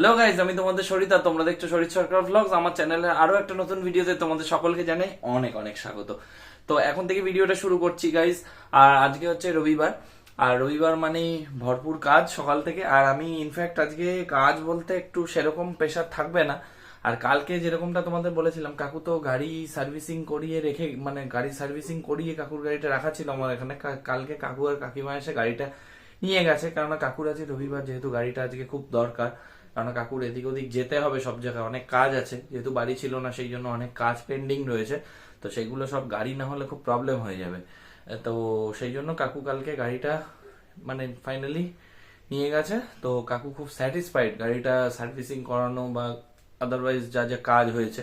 Hello guys, আমি তোমাদের সরিতা, তোমরা দেখছো শরীর সরকার ব্লগস। আমার চ্যানেলে আরো একটা নতুন ভিডিওতে তোমাদের সকলকে জানাই অনেক অনেক স্বাগত। তো এখন থেকে ভিডিওটা শুরু করছি গাইজ। আর আজকে হচ্ছে রবিবার, আর রবিবার মানেই ভরপুর কাজ সকাল থেকে। আর আমি ইনফ্যাক্ট আজকে কাজ বলতে একটু সেরকম প্রেশার থাকবে না। আর কালকে যেরকমটা তোমাদের বলেছিলাম, কাকু তো গাড়ি সার্ভিসিং করিয়ে রেখে, মানে গাড়ি সার্ভিসিং করিয়ে কাকুর গাড়িটা রাখা ছিল আমার এখানে। কালকে কাকু আর কাকিমা এসে গাড়িটা নিয়ে গেছে, কেননা কাকুর আজকে রবিবার, যেহেতু গাড়িটা আজকে খুব দরকার। কারণ কাকুর এদিক ওদিক যেতে হবে, সব জায়গায় অনেক কাজ আছে, যেহেতু বাড়ি ছিল না সেই জন্য অনেক কাজ পেন্ডিং রয়েছে। তো সেগুলো সব গাড়ি না হলে খুব প্রবলেম হয়ে যাবে। তো সেই জন্য কাকু কালকে গাড়িটা মানে ফাইনালি নিয়ে গেছে। তো কাকু খুব স্যাটিসফাইড গাড়িটা সার্ভিসিং করানো বা আদারওয়াইজ যা যা কাজ হয়েছে,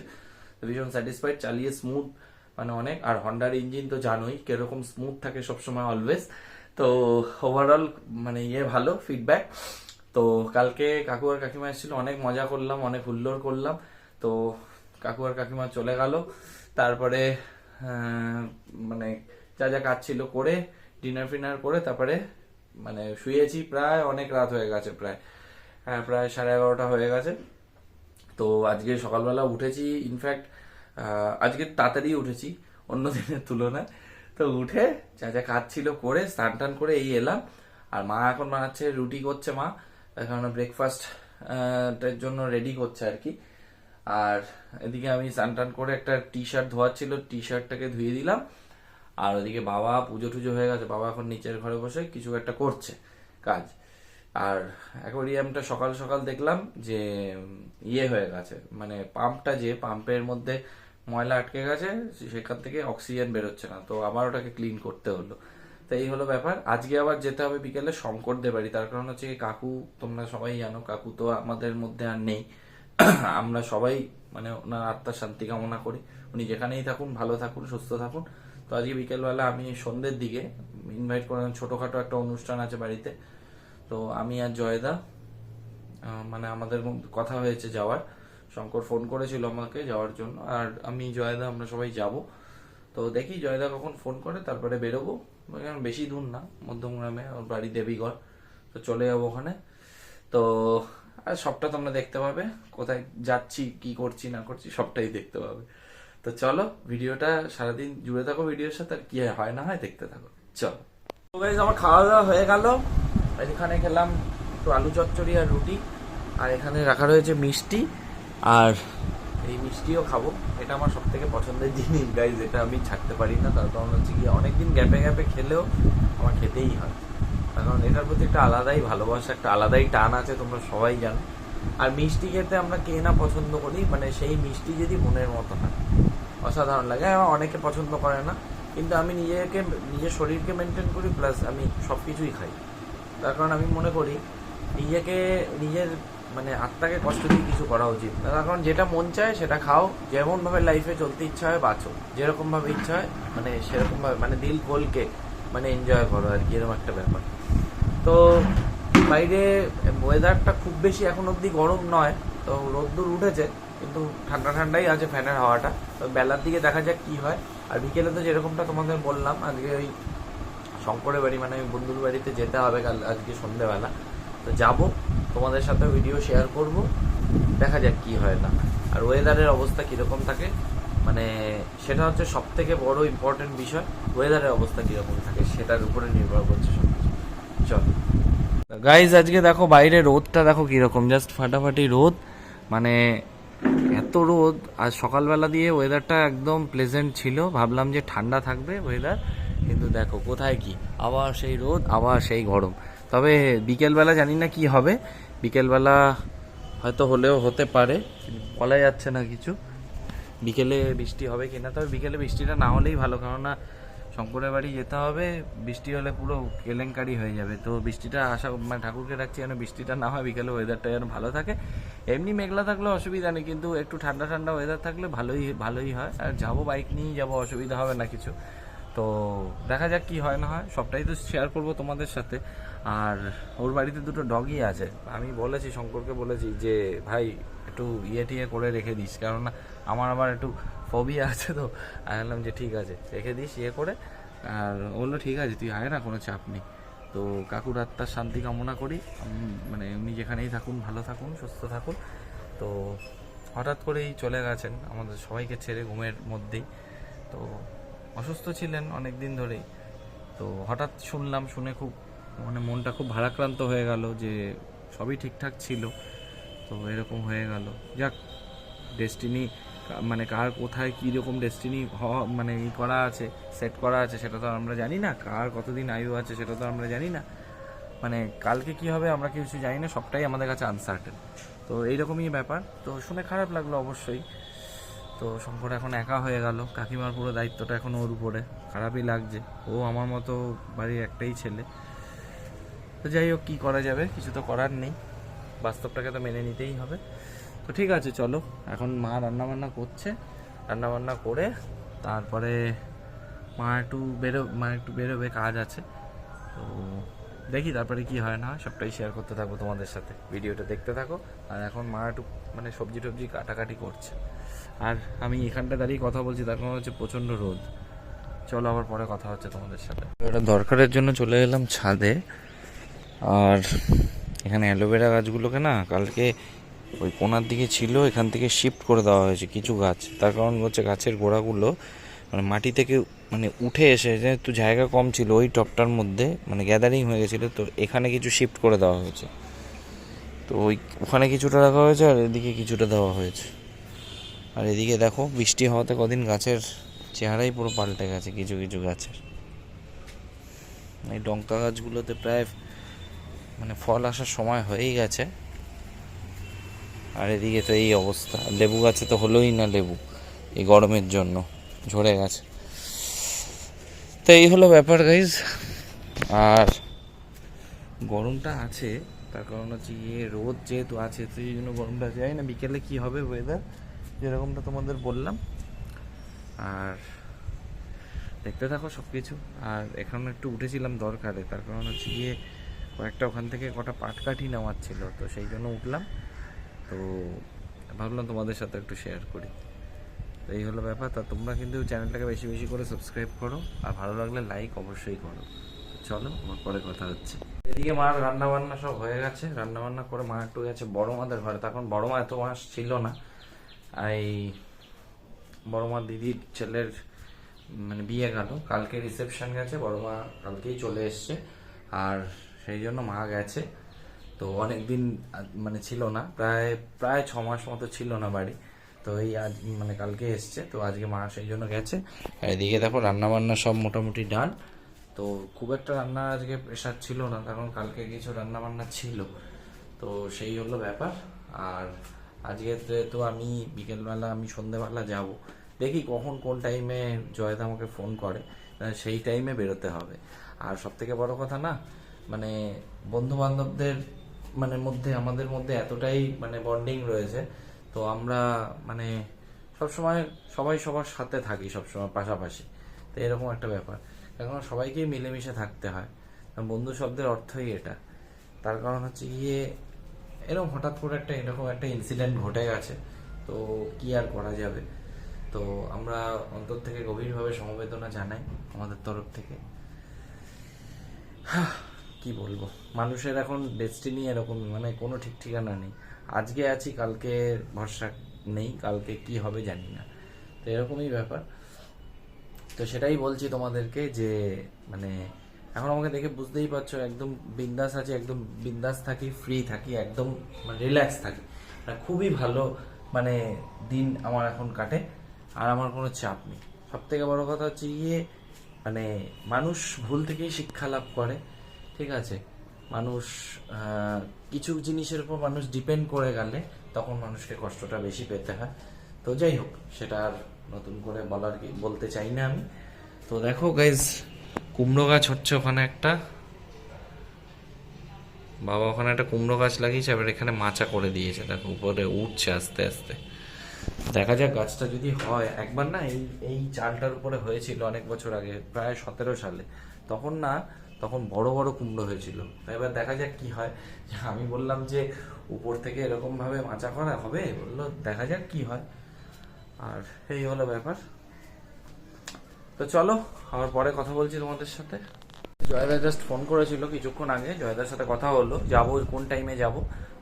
তো ভীষণ স্যাটিসফাইড, চালিয়ে স্মুথ মানে অনেক। আর হন্ডার ইঞ্জিন তো জানোই কিরকম স্মুথ থাকে সবসময়, অলওয়েজ। তো ওভারঅল মানে ভালো ফিডব্যাক। তো কালকে কাকু আর কাকিমা এসেছিল, অনেক মজা করলাম, অনেক হুল্লোড় করলাম। তো কাকু আর কাকিমা চলে গেল, তারপরে মানে যা যা কাজ ছিল করে ডিনার ফিনার করে তারপরে মানে শুয়েছি। প্রায় অনেক রাত হয়ে গেছে, প্রায় 11:30 হয়ে গেছে। তো আজকে সকালবেলা উঠেছি, ইনফ্যাক্ট আজকে তাড়াতাড়ি উঠেছি অন্য দিনের তুলনায়। তো উঠে যা যা কাজ ছিল করে স্নান টান করে এই এলাম। আর মা এখন বানাচ্ছে, রুটি করছে মা, এখন ব্রেকফাস্ট এর জন্য রেডি করছে আর কি। আর এদিকে আমি স্নান টান করে একটা টি শার্ট ধোয়ার ছিল, টি শার্টটাকে ধুয়ে দিলাম। আর ওদিকে বাবা পুজো টুজো হয়ে গেছে, বাবা এখন নিচের ঘরে বসে কিছু একটা করছে কাজ। আর অ্যাকোয়ারিয়ামটা সকাল সকাল দেখলাম যে হয়ে গেছে, মানে পাম্পটা, যে পাম্পের মধ্যে ময়লা আটকে গেছে, সেখান থেকে অক্সিজেন বেরোচ্ছে না। তো আবার ওটাকে ক্লিন করতে হলো। তো এই হলো ব্যাপার। আজকে আবার যেতে হবে বিকেলে শঙ্করদের বাড়ি, তার কারণ হচ্ছে কি, কাকু তোমরা সবাই জানো কাকু তো আমাদের মধ্যে আর নেই। আমরা সবাই মানে ওনার আত্মার শান্তি কামনা করি, উনি যেখানেই থাকুন ভালো থাকুন, সুস্থ থাকুন। তো আজকে বিকেলবেলা আমি সন্ধ্যের দিকে ইনভাইট করলাম, ছোটখাটো একটা অনুষ্ঠান আছে বাড়িতে। তো আমি আর জয়দা মানে আমাদের কথা হয়েছে যাওয়ার, শঙ্কর ফোন করেছিল আমাকে যাওয়ার জন্য, আর আমি জয়দা আমরা সবাই যাব। তো দেখি জয়দা কখন ফোন করে, তারপরে বেরোবো। বেশি দূর না, মধ্যমগ্রামে ওর বাড়ি দেবীগড়। তো চলে যাবো ওখানে। তো আর সবটা তোমরা দেখতে পাবে, কোথায় যাচ্ছি, কি করছি না করছি সবটাই দেখতে পাবে। তো চলো ভিডিওটা সারাদিন জুড়ে থাকো ভিডিওর সাথে, আর কি হয় না হয় দেখতে থাকো, চলো। তো গাইস, আমার খাওয়া দাওয়া হয়ে গেল। এখানে খেলাম একটু আলু চচ্চড়ি আর রুটি, আর এখানে রাখা রয়েছে মিষ্টি, আর এই মিষ্টিও খাবো। এটা আমার সব থেকে পছন্দের জিনিস গাইজ, এটা আমি ছাড়তে পারি না। তার কারণ হচ্ছে কি, অনেকদিন গ্যাপে গ্যাপে খেলেও আমার খেতেই হয়, কারণ এটার প্রতি একটা আলাদাই ভালোবাসা, একটা আলাদাই টান আছে, তোমরা সবাই জানো। আর মিষ্টি খেতে আমরা কে না পছন্দ করি, মানে সেই মিষ্টি যদি মনের মতো হয় অসাধারণ লাগে। আমার অনেকে পছন্দ করে না, কিন্তু আমি নিজের শরীরকে মেনটেন করি, প্লাস আমি সব কিছুই খাই। তার কারণ আমি মনে করি নিজের মানে আত্মাকে কষ্ট দিয়ে কিছু করা উচিত না। তার কারণ যেটা মন চায় সেটা খাও, যেমন ভাবে লাইফে চলতে ইচ্ছা হয় বাঁচো, যেরকম ভাবে ইচ্ছা হয় মানে সেরকম ভাবে, মানে দিল খোলকে মানে এনজয় করো আর কি, এরকম একটা ব্যাপার। তো বাইরে ওয়েদারটা খুব বেশি এখন অব্দি গরম নয়, তো রোদ্দুর উঠেছে, কিন্তু ঠান্ডা ঠান্ডাই আছে ফ্যানের হাওয়াটা। তো বেলার দিকে দেখা যাক কি হয়। আর বিকেলে তো যেরকমটা তোমাদের বললাম, আজকে ওই শঙ্করের বাড়ি মানে আমি বন্ধুর বাড়িতে যেতে হবে কাল, আজকে সন্ধ্যেবেলা। তো যাব, তোমাদের সাথে ভিডিও শেয়ার করব, দেখা যাক কি হয় না। আর ওয়েদারের অবস্থা কীরকম থাকে, মানে সেটা হচ্ছে সব থেকে বড় ইম্পর্টেন্ট বিষয়। ওয়েদারের অবস্থা কীরকম থাকে সেটার উপরে নির্ভর করছে সব কিছু। চল গাইজ, আজকে দেখো বাইরে রোদটা দেখো কীরকম, জাস্ট ফাটাফাটি রোদ, মানে এত রোদ। আর সকালবেলা দিয়ে ওয়েদারটা একদম প্লেজেন্ট ছিল, ভাবলাম যে ঠান্ডা থাকবে ওয়েদার, কিন্তু দেখো কোথায় কি, আবার সেই রোদ, আবার সেই গরম। তবে বিকেলবেলা জানি না কি হবে, বিকেলবেলা হয়তো হলেও হতে পারে, বলা যাচ্ছে না কিছু, বিকেলে বৃষ্টি হবে কিনা। তবে বিকেলে বৃষ্টিটা না হলেই ভালো, কেননা শঙ্করের বাড়ি যেতে হবে, বৃষ্টি হলে পুরো কেলেঙ্কারি হয়ে যাবে। তো বৃষ্টিটা আশা মানে ঠাকুরকে রাখছি যেন বৃষ্টিটা না হয়, বিকেলে ওয়েদারটা যেন ভালো থাকে। এমনি মেঘলা থাকলে অসুবিধা নেই, কিন্তু একটু ঠান্ডা ঠান্ডা ওয়েদার থাকলে ভালোই হয়। আর যাবো, বাইক নিয়েই যাবো, অসুবিধা হবে না কিছু। তো দেখা যাক কি হয় না হয়, সবটাই তো শেয়ার করবো তোমাদের সাথে। আর ওর বাড়িতে দুটো ডগই আছে, আমি বলেছি শঙ্করকে বলেছি যে ভাই একটু টিয়ে করে রেখে দিস, কেননা আমার আবার একটু ফোবিয়া আছে। তো আমি বললাম যে ঠিক আছে রেখে দিস করে। আর বললো ঠিক আছে তুই আয় না, কোনো চাপ নেই। তো তো কাকুর আত্মার শান্তি কামনা করি। মানে উনি যেখানেই থাকুন ভালো থাকুন, সুস্থ থাকুন। তো হঠাৎ করেই চলে গেছেন আমাদের সবাইকে ছেড়ে ঘুমের মধ্যেই। তো অসুস্থ ছিলেন অনেক দিন ধরেই, তো হঠাৎ শুনলাম, শুনে খুব মানে মনটা খুব ভারাক্রান্ত হয়ে গেল যে সবই ঠিকঠাক ছিল, তো এরকম হয়ে গেল। যাক, ডেস্টিনি মানে কার কোথায় কী রকম ডেস্টিনি মানে ই করা আছে, সেট করা আছে, সেটা তো আমরা জানি না। কার কতদিন আয়ু আছে সেটা তো আমরা জানি না। মানে কালকে কি হবে আমরা কিছু জানি না, সবটাই আমাদের কাছে আনসার্টেন। তো এইরকমই ব্যাপার। তো শুনে খারাপ লাগলো অবশ্যই। তো শঙ্কর এখন একা হয়ে গেল, কাকিমার পুরো দায়িত্বটা এখন ওর উপরে। খারাপই লাগছে, ও আমার মতো বাড়ির একটাই ছেলে। তো যাই হোক, কী করা যাবে, কিছু তো করার নেই, বাস্তবটাকে তো মেনে নিতেই হবে। তো ঠিক আছে, চলো এখন মা রান্নাবান্না করছে, রান্নাবান্না করে তারপরে মা একটু বেরোবে, কাজ আছে। তো দেখি তারপরে কি হয় না হয়, সবটাই শেয়ার করতে থাকবো তোমাদের সাথে, ভিডিওটা দেখতে থাকো। আর এখন মা একটু মানে সবজি টবজি কাটাকাটি করছে, আর আমি এখানটা দাঁড়িয়ে কথা বলছি, তার কারণ হচ্ছে প্রচণ্ড রোদ। চলো আবার পরে কথা হচ্ছে তোমাদের সাথে। এটা দরকারের জন্য চলে এলাম ছাদে। আর এখানে অ্যালোভেরা গাছগুলোকে না কালকে ওই কোনার দিকে ছিল, এখান থেকে শিফট করে দেওয়া হয়েছে কিছু গাছ। তার কারণ হচ্ছে গাছের গোড়াগুলো মানে মাটি থেকে মানে উঠে এসে যেহেতু জায়গা কম ছিল ওই টপটার মধ্যে মানে গ্যাদারিং হয়ে গেছিলো, তো এখানে কিছু শিফট করে দেওয়া হয়েছে। তো ওখানে কিছুটা রাখা হয়েছে আর এদিকে কিছুটা দেওয়া হয়েছে। আর এদিকে দেখো বৃষ্টি হওয়াতে কদিন গাছের চেহারাই পুরো পাল্টে গেছে কিছু কিছু গাছের। এই লঙ্কা গাছগুলোতে প্রায় মানে ফল আসার সময় হয়েই গেছে। আর এদিকে তো এই অবস্থা, লেবু গাছে তো হলোই না লেবু, এই গরমের জন্য ঝরে গেছে। তো এই হলো ব্যাপার গাইজ। আর গরমটা আছে, তার কারণ হচ্ছে রোদ যেহেতু আছে, তো এই জন্য গরমটা আছে। জানি না বিকেলে কী হবে ওয়েদার, যেরকমটা তোমাদের বললাম। আর দেখতে থাকো সব কিছু। আর এখন একটু উঠেছিলাম দরকারে, তার কারণ হচ্ছে কয়েকটা ওখান থেকে কটা পাটকাঠি নেওয়ার ছিল, তো সেই জন্য উঠলাম। তো ভাবলাম তোমাদের সাথে একটু শেয়ার করি। তো এই হলো ব্যাপার। তা তোমরা কিন্তু চ্যানেলটাকে বেশি বেশি করে সাবস্ক্রাইব করো, আর ভালো লাগলে লাইক অবশ্যই করো। চলো আমার পরে কথা হচ্ছে। এদিকে মার রান্না বান্না সব হয়ে গেছে, রান্না বান্না করে মা একটু গেছে বড় মাদের ঘরে। তখন বড় মা এত মাস ছিল না, এই বড় মা দিদির ছেলের মানে বিয়ে গেল, কালকে রিসেপশন গেছে, বড় মা কালকেই চলে এসছে। আর সেই জন্য মা গেছে। তো অনেক দিন মানে ছিল না, প্রায় 6 মাস মতো ছিল না বাড়ি। তো এই আজ মানে কালকে এসছে, তো আজকে মা সেই জন্য গেছে। আর এদিকে দেখো রান্না বান্না সব মোটামুটি ডান। তো খুব একটা রান্না আজকে প্রেশার ছিল না, কারণ কালকে কিছু রান্না বান্না ছিল। তো সেই হলো ব্যাপার। আর আজকে তো আমি বিকেলবেলা, আমি সন্ধ্যেবেলা যাব, দেখি কখন কোন টাইমে জয়দা আমাকে ফোন করে, সেই টাইমে বেরোতে হবে। আর সব থেকে বড় কথা না, মানে বন্ধু বান্ধবদের মানে মধ্যে আমাদের মধ্যে এতটাই মানে বন্ডিং রয়েছে, তো আমরা মানে সবসময় সবাই সবার সাথে থাকি, সবসময় পাশাপাশি। তো এরকম একটা ব্যাপার, এখন সবাইকেই মিলেমিশে থাকতে হয়। বন্ধু শব্দের অর্থই এটা। তার কারণ হচ্ছে এরকম হঠাৎ করে এরকম একটা ইনসিডেন্ট ঘটে গেছে, তো কি আর করা যাবে। তো আমরা অন্তর থেকে গভীরভাবে সমবেদনা জানাই আমাদের তরফ থেকে। কি বলবো, মানুষের এখন ডেস্টিনি এরকম, মানে কোনো ঠিক ঠিকানা নেই। আজকে আছি, কালকে ভরসা নেই, কালকে কি হবে জানি না। তো এরকমই ব্যাপার। তো সেটাই বলছি তোমাদেরকে যে মানে এখন আমাকে দেখে বুঝতেই পারছো, একদম বিন্দাস আছি, একদম বিন্দাস থাকি, ফ্রি থাকি, একদম মানে রিল্যাক্স থাকি। মানে খুবই ভালো মানে দিন আমার এখন কাটে, আর আমার কোনো চাপ নেই। সব থেকে বড় কথা হচ্ছে মানে মানুষ ভুল থেকেই শিক্ষা লাভ করে, ঠিক আছে। মানুষ কিছু জিনিসের উপর মানুষ ডিপেন্ড করে গেলে তখন মানুষকে কষ্টটা বেশি পেতে হয়। তো যাই হোক, সেটা আর নতুন করে বলতে চাই না আমি। তো দেখো গাইজ, কুমড়ো গাছ হচ্ছে ওখানে একটা, বাবা ওখানে একটা কুমড়ো গাছ লাগিয়েছে, আবার এখানে মাচা করে দিয়েছে, দেখো উপরে উঠছে আস্তে আস্তে। দেখা যাক গাছটা যদি হয়। একবার না এই চালটার উপরে হয়েছিল অনেক বছর আগে, প্রায় 17 সালে। তখন বড় বড় কুমড়ো হয়েছিল। তো এবার দেখা যাক কি হয়। আমি বললাম যে উপর থেকে এরকম ভাবে মাচা করা হবে, বললো দেখা যাক কি হয়। আর এই হলো ব্যাপার। তো চলো আবার পরে কথা বলছি তোমাদের সাথে। জয়দা জাস্ট ফোন করেছিল কিছুক্ষণ আগে, জয়দার সাথে কথা হলো যাবো কোন টাইমে যাব।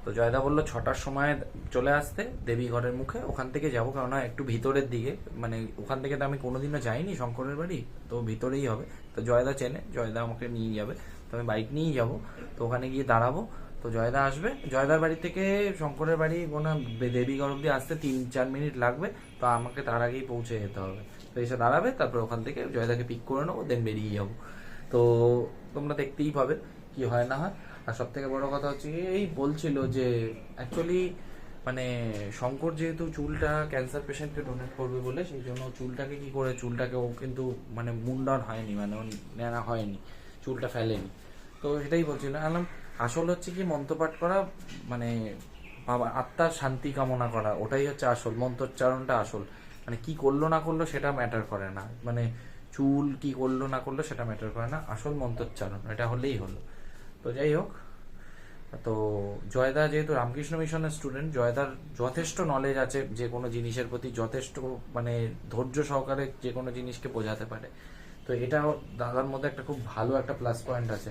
তো জয়দা বললো 6টার সময় চলে আসতে দেবীঘরের মুখে, ওখান থেকে যাবো, কেননা একটু ভিতরের দিকে, মানে ওখান থেকে তো আমি কোনোদিনও যাইনি শঙ্করের বাড়ি, তো ভিতরেই হবে। তো জয়দা চেনে, জয়দা আমাকে নিয়ে যাবে, তো আমি বাইক নিয়েই যাবো। তো ওখানে গিয়ে দাঁড়াবো, তো জয়দা আসবে। জয়দার বাড়ি থেকে শঙ্করের বাড়ি কোনো দেবীঘর অব্দি আসতে 3-4 মিনিট লাগবে, তো আমাকে তার আগেই পৌঁছে যেতে হবে। তো এসে দাঁড়াবে, তারপর ওখান থেকে জয়দাকে পিক করে নেবো, দেন বেরিয়ে যাবো। তো তোমরা দেখতেই পাবে কি হয় না হয়। আর সব থেকে বড় কথা হচ্ছে এই বলছিল যে অ্যাকচুয়ালি মানে শঙ্কর যেহেতু চুলটা ক্যান্সার পেশেন্টকে ডোনেট করবে বলে, সেই জন্য চুলটাকে কি করে, চুলটাকে ও কিন্তু মানে মুন্ডন হয়নি, মানে ও নেড়া হয়নি, চুলটা ফেলেনি। তো সেটাই বলছিল। আলাম আসল হচ্ছে কি মন্ত্রপাঠ করা, মানে বাবা আত্মার শান্তি কামনা করা, ওটাই হচ্ছে আসল মন্ত্রোচ্চারণটা আসল। মানে কি করলো না করলো সেটা ম্যাটার করে না, মানে চুল কি করলো না করলো সেটা ম্যাটার করে না, আসল মন্ত্রোচ্চারণ এটা হলেই হলো। তো যাই হোক, তো জয়দা যেহেতু রামকৃষ্ণ মিশনের স্টুডেন্ট, জয়দার যথেষ্ট নলেজ আছে যে কোনো জিনিসের প্রতি, যথেষ্ট মানে ধৈর্য সহকারে যে কোনো জিনিসকে বোঝাতে পারে। তো এটাও দাদার মধ্যে একটা খুব ভালো একটা প্লাস পয়েন্ট আছে।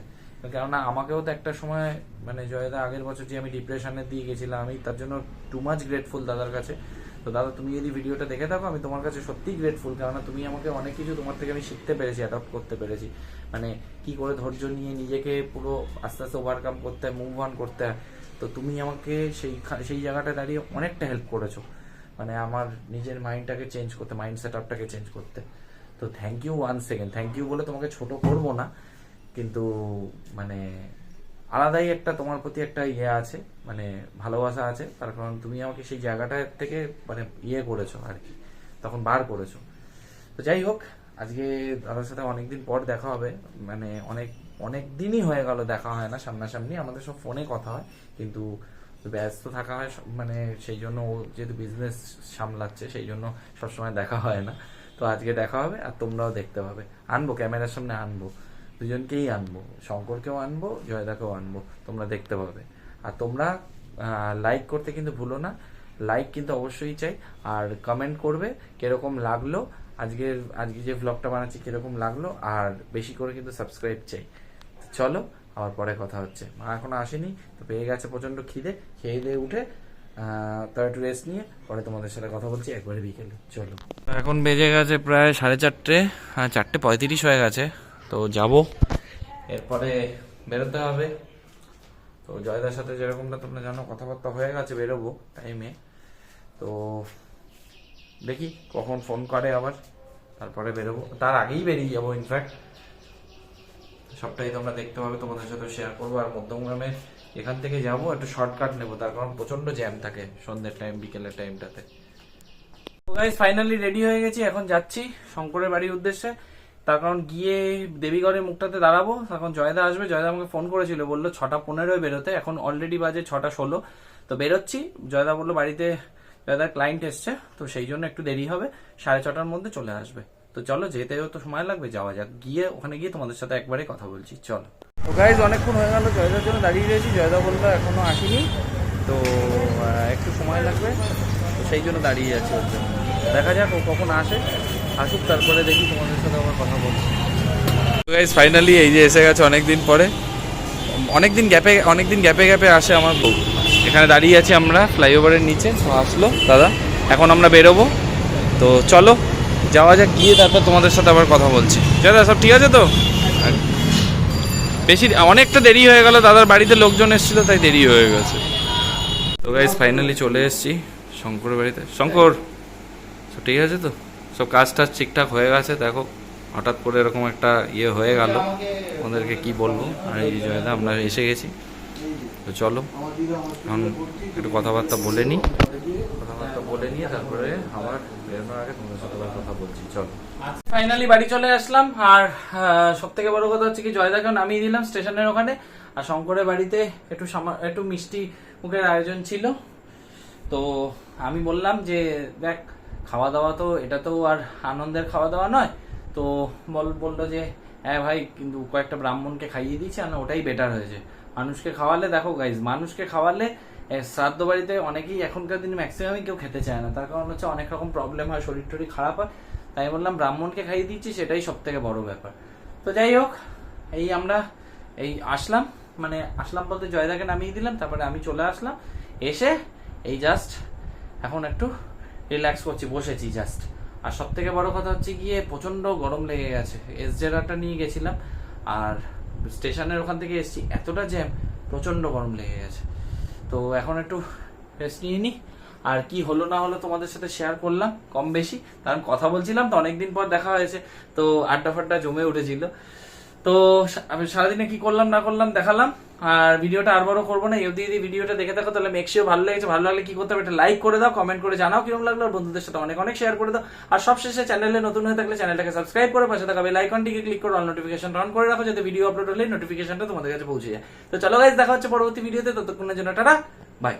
কেননা আমাকেও তো একটা সময় মানে জয়দা আগের বছর যে আমি ডিপ্রেশনের দিয়ে গেছিলাম, আমি তার জন্য টু মাচ গ্রেটফুল দাদার কাছে। তো দাদা তুমি যদি ভিডিওটা দেখে থাকো, আমি তোমার কাছে সত্যিই গ্রেটফুল, কেননা তুমি আমাকে অনেক কিছু তোমার থেকে আমি শিখতে পেরেছি, অ্যাডপ্ট করতে পেরেছি। মানে কি করে ধৈর্য নিয়ে নিজেকে পুরো আস্তে আস্তে ওভারকাম করতে হয়, মুভ অন করতে হয়। তো তুমি আমাকে সেই জায়গাটা দাঁড়িয়ে অনেকটা হেল্প করেছো, মানে আমার নিজের মাইন্ডটাকে চেঞ্জ করতে, মাইন্ড সেট আপটাকে চেঞ্জ করতে। তো thank you one second, thank you বলে তোমাকে ছোট করবো না, কিন্তু মানে আলাদাই একটা তোমার প্রতি একটা ইয়ে আছে, মানে ভালোবাসা আছে, তার কারণ তুমি আমাকে সেই জায়গাটা থেকে মানে ইয়ে করেছো আর কি, তখন বার করেছো। তো যাই হোক, আজকে দাদার সাথে অনেকদিন পর দেখা হবে, মানে অনেক অনেক দিনই হয়ে গেল দেখা হয় না সামনাসামনি, আমাদের সব ফোনে কথা হয়, কিন্তু ব্যস্ত থাকা হয় মানে সেই জন্য ও যেহেতু বিজনেস সামলাচ্ছে সেই জন্য সবসময় দেখা হয় না। তো আজকে দেখা হবে, আর তোমরাও দেখতে পাবে, আনবো ক্যামেরার সামনে আনবো, দুজনকেই আনবো, শঙ্করকেও আনবো, জয়দাকেও আনবো, তোমরা দেখতে পাবে। আর তোমরা লাইক করতে কিন্তু ভুলো না, লাইক কিন্তু অবশ্যই চাই, আর কমেন্ট করবে কিরকম লাগলো আজকে যে ব্লগটা বানাচ্ছি কিরকম লাগলো, আর বেশি করে কিন্তু সাবস্ক্রাইব চাই। চলো আবার পরে কথা হচ্ছে। মা এখনো আসেনি, তো পেয়ে গেছে প্রচন্ড খিদে, খেয়ে দিয়ে উঠে তার একটু রেস্ট নিয়ে পরে তোমাদের সাথে কথা বলছি একবারে বিকেলে। চলো, এখন বেজে গেছে প্রায় 4:30, 4:35 হয়ে গেছে। তো যাব, এরপরে বেরোতে হবে। তো জয়দার সাথে যেরকমটা তোমরা জানো কথাবার্তা হয়ে গেছে, বেরোবো টাইমে। তো দেখি কখন ফোন করে আবার, তারপরে বেরোবো, তার আগেই বেরিয়ে যাবো ইনফ্যাক্ট। সবটাই তোমরা দেখতে পাবে, তোমাদের সাথে শেয়ার করবো। আর মধ্যমগ্রামে এখান থেকে যাবো, একটু শর্টকাট নেবো, তার কারণ প্রচন্ড জ্যাম থাকে সন্ধ্যের টাইম, বিকেলের টাইমটাতে। তো গাইস ফাইনালি রেডি হয়ে গেছি, এখন যাচ্ছি শঙ্করের বাড়ির উদ্দেশ্যে। তার কারণ গিয়ে দেবীগড়ের মুখটাতে দাঁড়াবো, এখন জয়দা আসবে। জয়দা আমাকে ফোন করেছিল, বললো 6:15 বেরোতে, এখন অলরেডি বাজে 6:16। তো বেরোচ্ছি, জয়দা বললো বাড়িতে জয়দার ক্লায়েন্ট এসছে, তো সেই জন্য একটু দেরি হবে, 6:30টার মধ্যে চলে আসবে। তো চলো, যেতেও তো সময় লাগবে, যাওয়া যাক, গিয়ে ওখানে গিয়ে তোমাদের সাথে একবারে কথা বলছি, চলো। তো গাইজ অনেকক্ষণ হয়ে গেল জয়দার জন্য দাঁড়িয়ে রয়েছি, জয়দা বললো এখনো আসেনি, তো একটু সময় লাগবে, তো সেই জন্য দাঁড়িয়ে যাচ্ছি ওর জন্য। দেখা যাক ও কখন আসুক, তারপরে দেখি তোমাদের সাথে আবার কথা বলছি। গাইজ ফাইনালি এই যে এসে গেছে অনেকদিন পরে, অনেকদিন গ্যাপে গ্যাপে আসে আমার বউ। এখানে দাঁড়িয়ে আছি আমরা ফ্লাইওভারের নিচে, আসলো দাদা, এখন আমরা বেরোবো। তো চলো যাওয়া যাক, গিয়ে তারপর তোমাদের সাথে আবার কথা বলছি। দাদা সব ঠিক আছে তো? অনেকটা দেরি হয়ে গেল, দাদার বাড়িতে লোকজন এসেছিল তাই দেরি হয়ে গেছে। তো গাইজ ফাইনালি চলে এসেছি শঙ্করের বাড়িতে। শঙ্কর সব ঠিক আছে তো? সব কাজ টাজ ঠিকঠাক হয়ে গেছে? দেখো হঠাৎ করে এরকম একটা ইয়ে হয়ে গেল, ওদেরকে কি বলবো। আর এই জয়দা আমরা এসে গেছি, তো চলো এখন একটু কথাবার্তা বলে নিই, তারপরে আবার বেরোনোর আগে তোমাদের সাথে কথা বলছি, চলো। ফাইনালি বাড়ি চলে আসলাম, আর সব থেকে বড় কথা হচ্ছে কি জয়দাকেও নামিয়ে দিলাম স্টেশনের ওখানে। আর শঙ্করের বাড়িতে একটু মিষ্টি মুখের আয়োজন ছিল, তো আমি বললাম যে দেখ খাওয়া দাওয়া তো এটা তো আর আনন্দের খাওয়া দাওয়া নয়, তো বললো যে হ্যাঁ ভাই, কিন্তু কয়েকটা ব্রাহ্মণকে খাইয়ে দিয়েছে, আর ওটাই বেটার হয়েছে। মানুষকে খাওয়ালে, দেখো গাইজ, মানুষকে খাওয়ালে শ্রাদ্ধ বাড়িতে অনেকেই এখনকার দিনে ম্যাক্সিমামই কেউ খেতে চায় না, তার কারণ হচ্ছে অনেক রকম প্রবলেম হয়, শরীর টরীর খারাপ হয়। তাই বললাম ব্রাহ্মণকে খাইয়ে দিচ্ছি, সেটাই সব থেকে বড় ব্যাপার। তো যাই হোক, এই আমরা এই আসলাম, মানে আসলাম বলতে জয়দাকে নামিয়ে দিলাম, তারপরে আমি চলে আসলাম, এসে এই জাস্ট এখন একটু রিল্যাক্স করছি, বসেছি জাস্ট। আর সব থেকে বড় কথা হচ্ছে গিয়ে প্রচন্ড গরম লেগে গেছে, এসজেরাটা নিয়ে গেছিলাম আর স্টেশনের ওখান থেকে এসেছি, এতটা জ্যাম, প্রচন্ড গরম লেগে গেছে। তো এখন একটু রেস্ট নিয়ে নিই, আর কি হলো না হলো তোমাদের সাথে শেয়ার করলাম কম বেশি, কারণ কথা বলছিলাম তো, অনেকদিন পর দেখা হয়েছে, তো আড্ডা ফাড্ডা জমে উঠেছিল। তো আমি সারাদিনে কি করলাম না করলাম দেখালাম, আর ভিডিওটা আর বড় করবো না। যদি ভিডিওটা দেখে থাকো তাহলে মেকশিওর ভালো লেগেছে, ভালো লাগলে কি করতে হবে, একটা লাইক করে দাও, কমেন্ট করে জানাও কিরকম লাগলো, আর বন্ধুদের সাথে অনেক অনেক শেয়ার করে দাও। আর সবশেষে চ্যানেলে নতুন হয়ে থাকলে চ্যানেলটাকে সাবস্ক্রাইব করে পাশে থাকা বেল আইকনটিকে ক্লিক করে অল নোটিফিকেশন অন করে রাখো, যাতে ভিডিও আপলোড হলে নোটিফিকেশনটা তোমাদের কাছে পৌঁছে যায়। তো চলো গাইস, দেখা হচ্ছে পরবর্তী ভিডিওতে, ততক্ষণের জন্য টাটা, বাই।